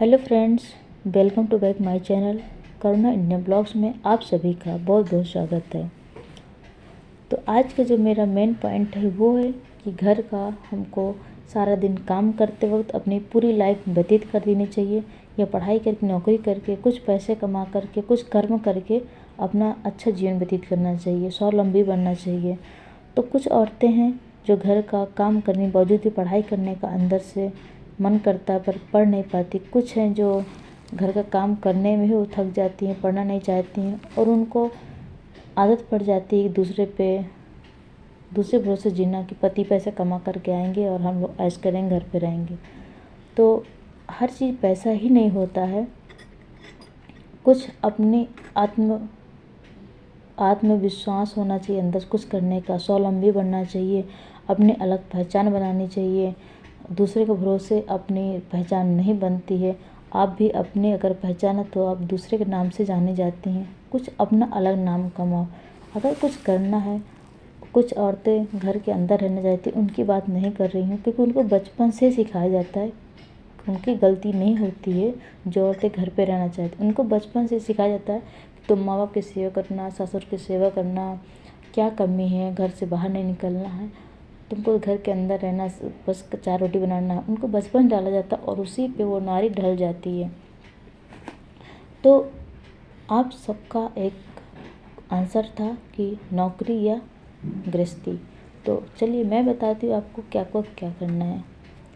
Hello friends, welcome to back my channel Karuna Indian blogs में आप सभी का बहुत बहुत स्वागत है। तो आज का जो मेरा मेन पॉइंट है वो है कि घर का हमको सारा दिन काम करते वक्त अपनी पूरी लाइफ व्यतीत कर देनी चाहिए या पढ़ाई करके नौकरी करके कुछ पैसे कमा करके कुछ कर्म करके अपना अच्छा जीवन व्यतीत करना चाहिए, स्वावलंबी बनना चाहिए। तो कुछ औरतें हैं जो घर का काम करने के बावजूद भी पढ़ाई करने का अंदर से मन करता है पर पढ़ नहीं पाती। कुछ हैं जो घर का काम करने में ही वो थक जाती हैं, पढ़ना नहीं चाहती हैं और उनको आदत पड़ जाती है दूसरे भरोसे जीना कि पति पैसा कमा करके आएंगे और हम लोग ऐश करेंगे, घर पे रहेंगे। तो हर चीज़ पैसा ही नहीं होता है। कुछ अपनी आत्मविश्वास होना चाहिए, अंदर कुछ करने का, स्वावलंबी बनना चाहिए, अपनी अलग पहचान बनानी चाहिए। दूसरे के भरोसे अपनी पहचान नहीं बनती है। आप भी अपनी अगर पहचान है तो आप दूसरे के नाम से जाने जाती हैं। कुछ अपना अलग नाम कमाओ। अगर कुछ करना है, कुछ औरतें घर के अंदर रहना चाहती, उनकी बात नहीं कर रही हूँ क्योंकि उनको बचपन से सिखाया जाता है। उनकी गलती नहीं होती है जो औरतें घर पे रहना चाहती, उनको बचपन से सिखाया जाता है कि तुम माँ बाप की सेवा करना, ससुर की सेवा करना, क्या कमी है, घर से बाहर नहीं निकलना है, तुमको घर के अंदर रहना, बस 4 रोटी बनाना है। उनको बचपन डाला जाता है और उसी पे वो नारी ढल जाती है। तो आप सबका एक आंसर था कि नौकरी या गृहस्थी। तो चलिए मैं बताती हूँ आपको क्या करना है,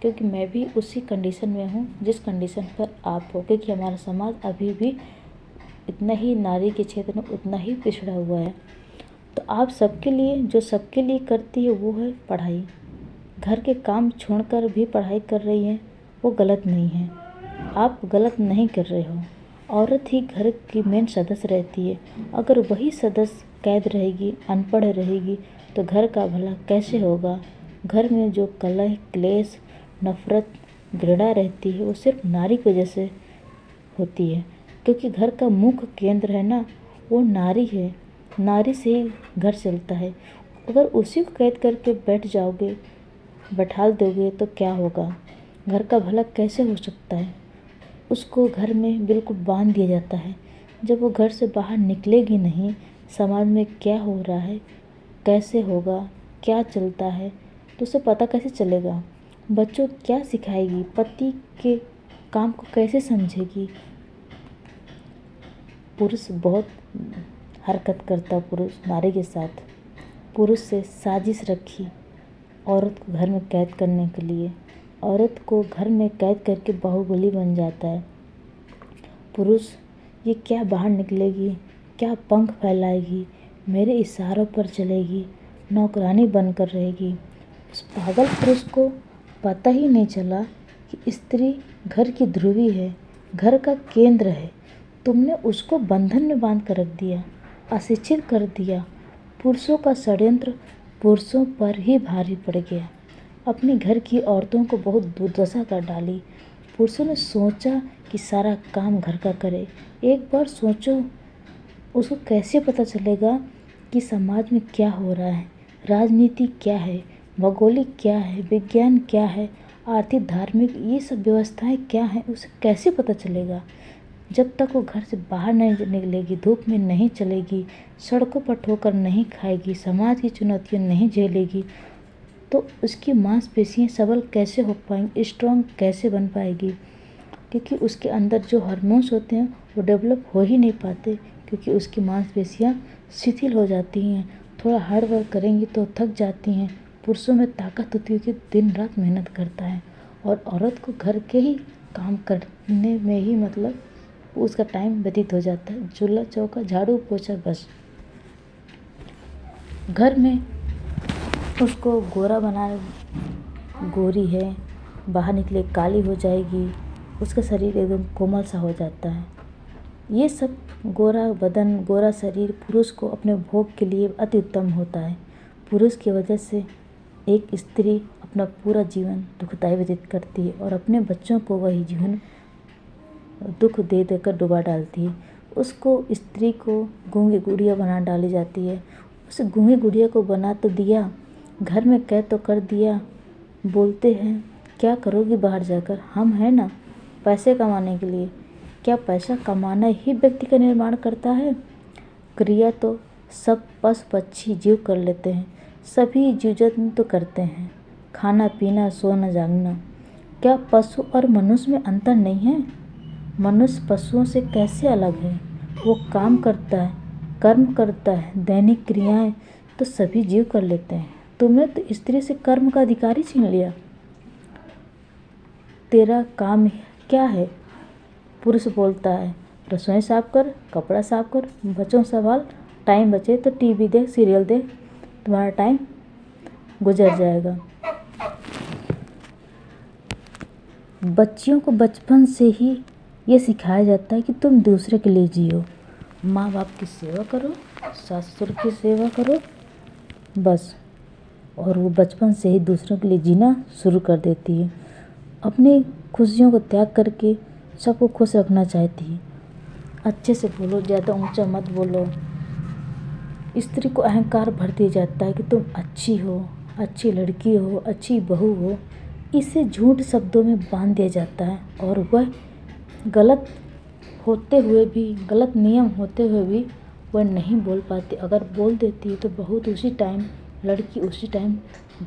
क्योंकि मैं भी उसी कंडीशन में हूँ जिस कंडीशन पर आप हो, क्योंकि हमारा समाज अभी भी इतना ही नारी के क्षेत्र में उतना ही पिछड़ा हुआ है। तो आप सबके लिए, जो सबके लिए करती है वो है पढ़ाई। घर के काम छोड़कर भी पढ़ाई कर रही हैं, वो गलत नहीं है। आप गलत नहीं कर रहे हो। औरत ही घर की मेन सदस्य रहती है। अगर वही सदस्य कैद रहेगी, अनपढ़ रहेगी तो घर का भला कैसे होगा। घर में जो कलह, क्लेश, नफरत, घृणा रहती है वो सिर्फ नारी की वजह से होती है, क्योंकि घर का मुख्य केंद्र है ना, वो नारी है। नारी से ही घर चलता है। अगर उसी को कैद करके बैठाल दोगे तो क्या होगा। घर का भला कैसे हो सकता है। उसको घर में बिल्कुल बांध दिया जाता है। जब वो घर से बाहर निकलेगी नहीं, समाज में क्या हो रहा है, कैसे होगा, क्या चलता है, तो उसे पता कैसे चलेगा। बच्चों को क्या सिखाएगी, पति के काम को कैसे समझेगी। पुरुष बहुत हरकत करता, पुरुष नारी के साथ। पुरुष से साजिश रखी औरत को घर में कैद करने के लिए। औरत को घर में कैद करके बाहुबली बन जाता है। पुरुष ये क्या बाहर निकलेगी, क्या पंख फैलाएगी, मेरे इशारों पर चलेगी, नौकरानी बनकर रहेगी। उस पागल पुरुष को पता ही नहीं चला कि स्त्री घर की ध्रुवी है, घर का केंद्र है। तुमने उसको बंधन में बांध कर रख दिया, अशिक्षित कर दिया। पुरुषों का षड्यंत्र पुरुषों पर ही भारी पड़ गया। अपने घर की औरतों को बहुत दुर्दशा कर डाली। पुरुषों ने सोचा कि सारा काम घर का करे। एक बार सोचो, उसको कैसे पता चलेगा कि समाज में क्या हो रहा है, राजनीति क्या है, भौगोलिक क्या है, विज्ञान क्या है, आर्थिक, धार्मिक, ये सब व्यवस्थाएं क्या हैं, उसे कैसे पता चलेगा। जब तक वो घर से बाहर नहीं निकलेगी, धूप में नहीं चलेगी, सड़कों पर ठोकर नहीं खाएगी, समाज की चुनौतियाँ नहीं झेलेगी, तो उसकी मांसपेशियाँ सबल कैसे हो पाएंगी, स्ट्रॉन्ग कैसे बन पाएगी। क्योंकि उसके अंदर जो हार्मोन्स होते हैं वो डेवलप हो ही नहीं पाते, क्योंकि उसकी मांसपेशियाँ शिथिल हो जाती हैं। थोड़ा हार्ड वर्क करेंगी तो थक जाती हैं। पुरुषों में ताकत होती है कि दिन रात मेहनत करता है, और औरत को घर के ही काम करने में ही मतलब उसका टाइम व्यतीत हो जाता है। चूल्हा चौका, झाड़ू पोछा, बस। घर में उसको गोरा बनाना, गोरी है, बाहर निकले काली हो जाएगी, उसका शरीर एकदम कोमल सा हो जाता है। ये सब गोरा बदन, गोरा शरीर पुरुष को अपने भोग के लिए अति उत्तम होता है। पुरुष की वजह से एक स्त्री अपना पूरा जीवन दुखदायी व्यतीत करती है और अपने बच्चों को वही जीवन दुख दे देकर डुबा डालती है। उसको, स्त्री को गूंगी गुड़िया बना डाली जाती है। उस गूंगी गुड़िया को बना तो दिया, घर में कैद तो कर दिया। बोलते हैं क्या करोगी बाहर जाकर, हम हैं ना, पैसे कमाने के लिए। क्या पैसा कमाना ही व्यक्ति का निर्माण करता है? क्रिया तो सब पशु पक्षी जीव कर लेते हैं, सभी जीव जंतु तो करते हैं, खाना पीना सोना जागना। क्या पशु और मनुष्य में अंतर नहीं है? मनुष्य पशुओं से कैसे अलग है? वो काम करता है, कर्म करता है, दैनिक क्रियाएं तो सभी जीव कर लेते हैं। तुमने तो स्त्री से कर्म का अधिकार ही छीन लिया। तेरा काम क्या है? पुरुष बोलता है रसोई साफ कर, कपड़ा साफ कर, बच्चों संभाल, टाइम बचे तो टीवी देख, सीरियल देख, तुम्हारा टाइम गुजर जाएगा। बच्चियों को बचपन से ही ये सिखाया जाता है कि तुम दूसरे के लिए जियो, माँ बाप की सेवा करो, सास ससुर की सेवा करो, बस। और वो बचपन से ही दूसरों के लिए जीना शुरू कर देती है। अपनी खुशियों को त्याग करके सबको खुश रखना चाहती है। अच्छे से बोलो, ज़्यादा ऊंचा मत बोलो। स्त्री को अहंकार भर दिया जाता है कि तुम अच्छी हो, अच्छी लड़की हो, अच्छी बहू हो। इसे झूठ शब्दों में बांध दिया जाता है और वह गलत होते हुए भी, गलत नियम होते हुए भी वह नहीं बोल पाती। अगर बोल देती है तो बहुत उसी टाइम लड़की उसी टाइम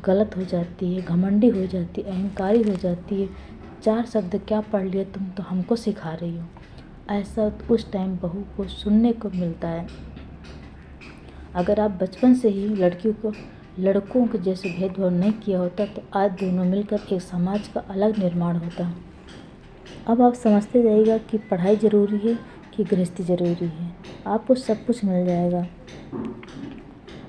गलत हो जाती है, घमंडी हो जाती है, अहंकारी हो जाती है। 4 शब्द क्या पढ़ लिए तुम तो हमको सिखा रही हो, ऐसा उस टाइम बहू को सुनने को मिलता है। अगर आप बचपन से ही लड़कियों को लड़कों के जैसे भेदभाव नहीं किया होता तो आज दोनों मिलकर एक समाज का अलग निर्माण होता। अब आप समझते जाइएगा कि पढ़ाई ज़रूरी है कि गृहस्थी ज़रूरी है, आपको सब कुछ मिल जाएगा।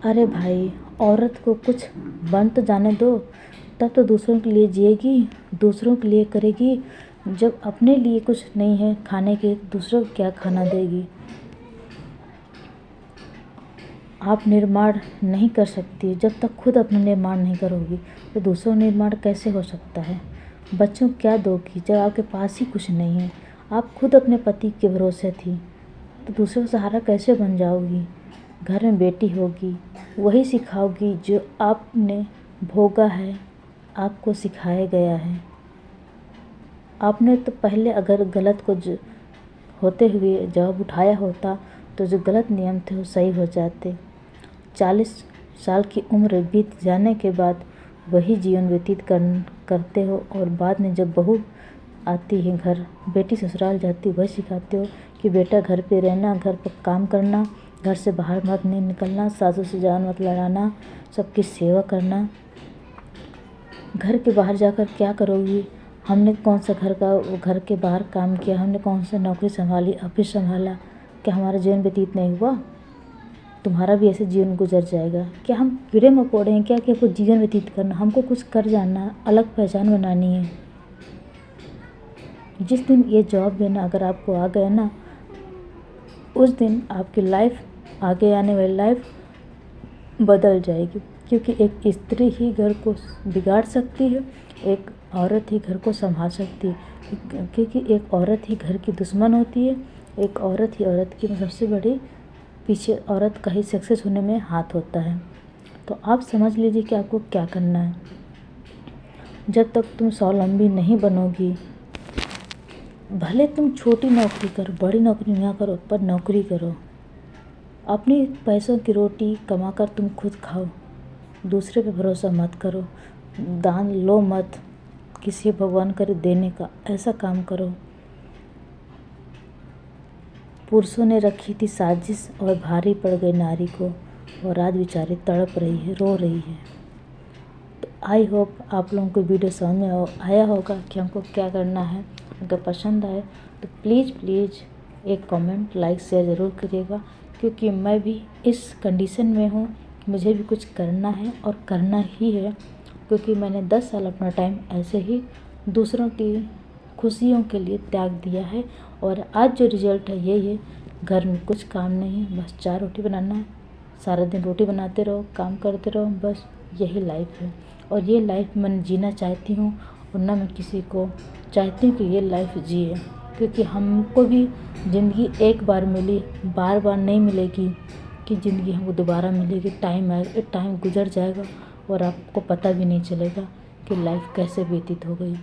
अरे भाई, औरत को कुछ बन तो जाने दो, तब तो दूसरों के लिए जिएगी, दूसरों के लिए करेगी। जब अपने लिए कुछ नहीं है खाने के, दूसरों को क्या खाना देगी? आप निर्माण नहीं कर सकती जब तक खुद अपना निर्माण नहीं करोगी, तो दूसरों निर्माण कैसे हो सकता है? बच्चों को क्या दोगी जब आपके पास ही कुछ नहीं है? आप खुद अपने पति के भरोसे थी, तो दूसरों का सहारा कैसे बन जाओगी? घर में बेटी होगी, वही सिखाओगी जो आपने भोगा है, आपको सिखाया गया है। आपने तो पहले अगर गलत को होते हुए जवाब उठाया होता तो जो गलत नियम थे वो सही हो जाते। 40 साल की उम्र बीत जाने के बाद वही जीवन व्यतीत करते हो और बाद में जब बहू आती है घर, बेटी ससुराल जाती, वही सिखाते हो कि बेटा घर पे रहना, घर पर काम करना, घर से बाहर मत नहीं निकलना, सासू से जान मत लड़ाना, सबकी सेवा करना। घर के बाहर जाकर क्या करोगी? हमने कौन सा घर के बाहर काम किया, हमने कौन सा नौकरी संभाली, ऑफिस संभाला, क्या हमारा जीवन व्यतीत नहीं हुआ? तुम्हारा भी ऐसे जीवन गुजर जाएगा। क्या हम कीड़े मकोड़े हैं क्या कि आपको जीवन व्यतीत करना? हमको कुछ कर जाना, अलग पहचान बनानी है। जिस दिन ये जॉब देना अगर आपको आ गया ना, उस दिन आपकी लाइफ, आगे आने वाली लाइफ बदल जाएगी। क्योंकि एक स्त्री ही घर को बिगाड़ सकती है, एक औरत ही घर को संभाल सकती है। क्योंकि एक औरत ही घर की दुश्मन होती है, एक औरत ही औरत की सबसे बड़ी पीछे औरत का ही सक्सेस होने में हाथ होता है। तो आप समझ लीजिए कि आपको क्या करना है। जब तक तुम स्वावलंबी नहीं बनोगी, भले तुम छोटी नौकरी करो, बड़ी नौकरी ना करो, पर नौकरी करो। अपनी पैसों की रोटी कमाकर तुम खुद खाओ, दूसरे पे भरोसा मत करो, दान लो मत, किसी भगवान करे देने का, ऐसा काम करो। पुरुषों ने रखी थी साजिश और भारी पड़ गई नारी को, और आज बेचारी तड़प रही है, रो रही है। तो आई होप आप लोगों को वीडियो समझ में आया होगा कि हमको क्या करना है। अगर पसंद आए तो प्लीज़ एक कमेंट, लाइक, शेयर ज़रूर करिएगा। क्योंकि मैं भी इस कंडीशन में हूँ, मुझे भी कुछ करना है और करना ही है। क्योंकि मैंने 10 साल अपना टाइम ऐसे ही दूसरों की खुशियों के लिए त्याग दिया है, और आज जो रिज़ल्ट है यही है। घर में कुछ काम नहीं है, बस 4 रोटी बनाना है, सारा दिन रोटी बनाते रहो, काम करते रहो, बस यही लाइफ है। और ये लाइफ मैं जीना चाहती हूँ, और ना मैं किसी को चाहती हूँ कि ये लाइफ जिए। क्योंकि हमको भी ज़िंदगी एक बार मिली, बार बार नहीं मिलेगी कि ज़िंदगी हमको दोबारा मिलेगी। टाइम आएगा, टाइम गुजर जाएगा और आपको पता भी नहीं चलेगा कि लाइफ कैसे व्यतीत हो गई।